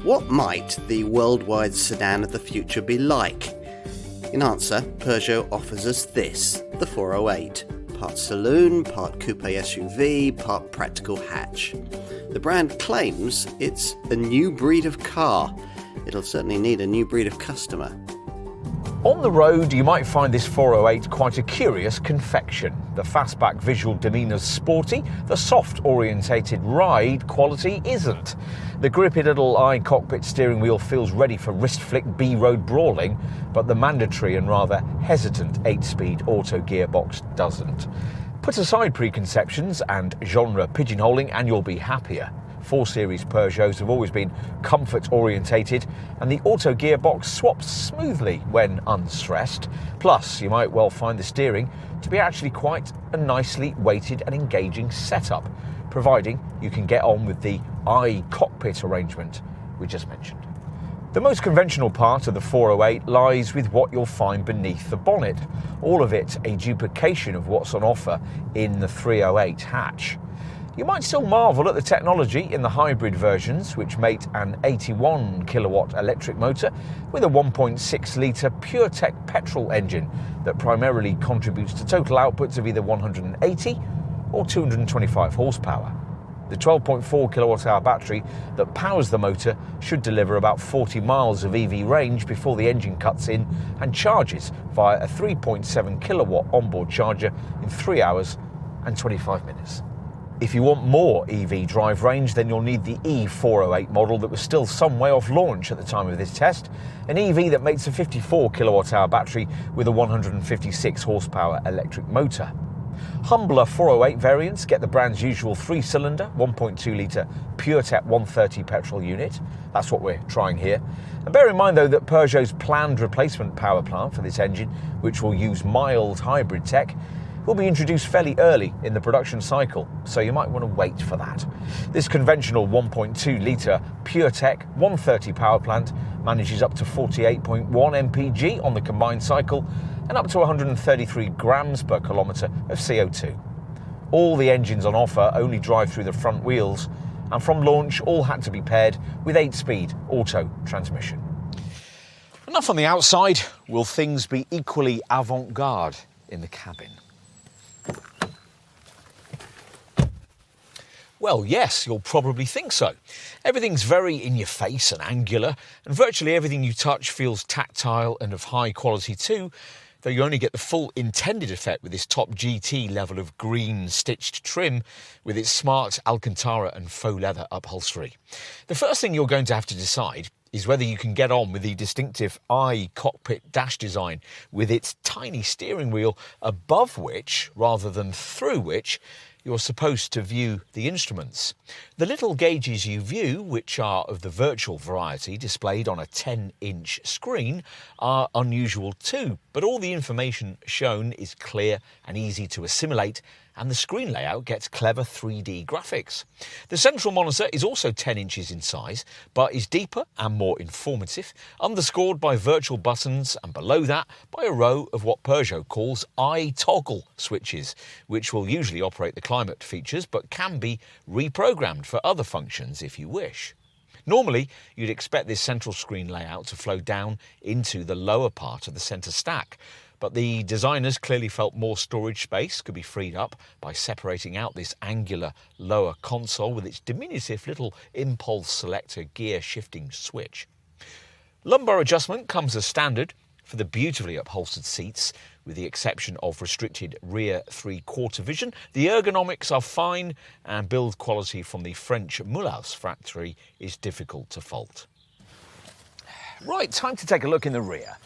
What might the worldwide sedan of the future be like? In answer, Peugeot offers us this, the 408. Part saloon, part coupe SUV, part practical hatch. The brand claims it's a new breed of car. It'll certainly need a new breed of customer. On the road, you might find this 408 quite a curious confection. The Fastback visual demeanour's sporty, the soft-orientated ride quality isn't. The grippy little cockpit steering wheel feels ready for wrist-flick B-road brawling, but the mandatory and rather hesitant 8-speed auto gearbox doesn't. Put aside preconceptions and genre pigeonholing and you'll be happier. 4 Series Peugeots have always been comfort-orientated, and the auto gearbox swaps smoothly when unstressed. Plus, you might well find the steering to be actually quite a nicely weighted and engaging setup, providing you can get on with the cockpit arrangement we just mentioned. The most conventional part of the 408 lies with what you'll find beneath the bonnet, all of it a duplication of what's on offer in the 308 hatch. You might still marvel at the technology in the hybrid versions, which mate an 81 kilowatt electric motor with a 1.6 litre PureTech petrol engine that primarily contributes to total outputs of either 180 or 225 horsepower. The 12.4 kilowatt hour battery that powers the motor should deliver about 40 miles of EV range before the engine cuts in and charges via a 3.7 kilowatt onboard charger in 3 hours and 25 minutes. If you want more EV drive range, then you'll need the E408 model that was still some way off launch at the time of this test, an EV that makes a 54 kilowatt hour battery with a 156 horsepower electric motor. Humbler 408 variants get the brand's usual 3-cylinder, 1.2 litre PureTech 130 petrol unit. That's what we're trying here. And bear in mind though that Peugeot's planned replacement power plant for this engine, which will use mild hybrid tech, will be introduced fairly early in the production cycle, so you might want to wait for that. This conventional 1.2 litre PureTech 130 power plant manages up to 48.1 mpg on the combined cycle and up to 133 grams per kilometre of CO2. All the engines on offer only drive through the front wheels, and from launch all had to be paired with 8-speed auto transmission. Enough on the outside. Will things be equally avant-garde in the cabin? Well, yes, you'll probably think so. Everything's very in your face and angular, and virtually everything you touch feels tactile and of high quality too, though you only get the full intended effect with this top GT level of green stitched trim with its smart Alcantara and faux leather upholstery. The first thing you're going to have to decide is whether you can get on with the distinctive cockpit dash design with its tiny steering wheel above which, rather than through which, you're supposed to view the instruments. The little gauges you view, which are of the virtual variety displayed on a 10-inch screen, are unusual too, but all the information shown is clear and easy to assimilate, and the screen layout gets clever 3D graphics. The central monitor is also 10 inches in size, but is deeper and more informative, underscored by virtual buttons, and below that by a row of what Peugeot calls toggle switches, which will usually operate the climate features, but can be reprogrammed for other functions if you wish. Normally, you'd expect this central screen layout to flow down into the lower part of the centre stack, but the designers clearly felt more storage space could be freed up by separating out this angular lower console with its diminutive little impulse selector gear shifting switch. Lumbar adjustment comes as standard for the beautifully upholstered seats, with the exception of restricted rear 3/4 vision. The ergonomics are fine, and build quality from the French Mulhouse factory is difficult to fault. Right, time to take a look in the rear.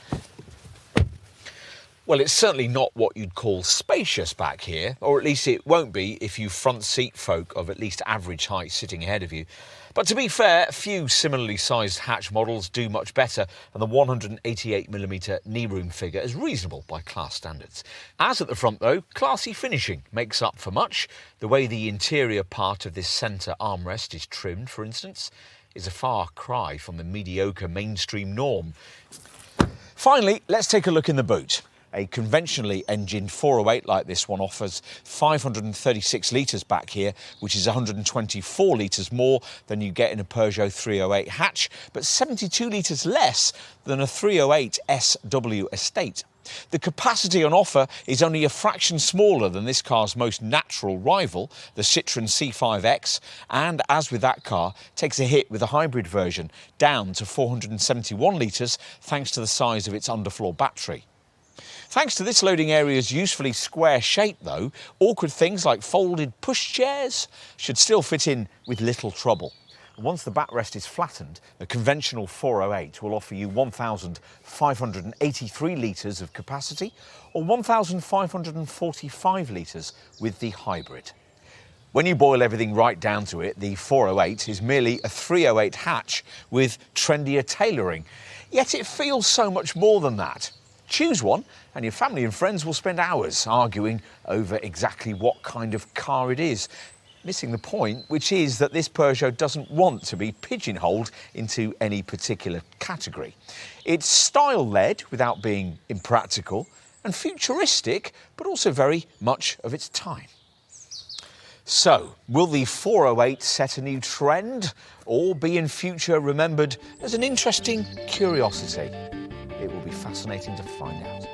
Well, it's certainly not what you'd call spacious back here, or at least it won't be if you front seat folk of at least average height sitting ahead of you. But to be fair, few similarly sized hatch models do much better, and the 188mm knee-room figure is reasonable by class standards. As at the front though, classy finishing makes up for much. The way the interior part of this centre armrest is trimmed, for instance, is a far cry from the mediocre mainstream norm. Finally, let's take a look in the boot. A conventionally engined 408 like this one offers 536 litres back here, which is 124 litres more than you get in a Peugeot 308 hatch, but 72 litres less than a 308 SW Estate. The capacity on offer is only a fraction smaller than this car's most natural rival, the Citroën C5X, and as with that car, takes a hit with the hybrid version, down to 471 litres thanks to the size of its underfloor battery. Thanks to this loading area's usefully square shape though, awkward things like folded pushchairs should still fit in with little trouble. Once the backrest is flattened, the conventional 408 will offer you 1,583 litres of capacity or 1,545 litres with the hybrid. When you boil everything right down to it, the 408 is merely a 308 hatch with trendier tailoring, yet it feels so much more than that. Choose one and your family and friends will spend hours arguing over exactly what kind of car it is, missing the point, which is that this Peugeot doesn't want to be pigeonholed into any particular category. It's style-led without being impractical and futuristic, but also very much of its time. So, will the 408 set a new trend or be in future remembered as an interesting curiosity? It will be fascinating to find out.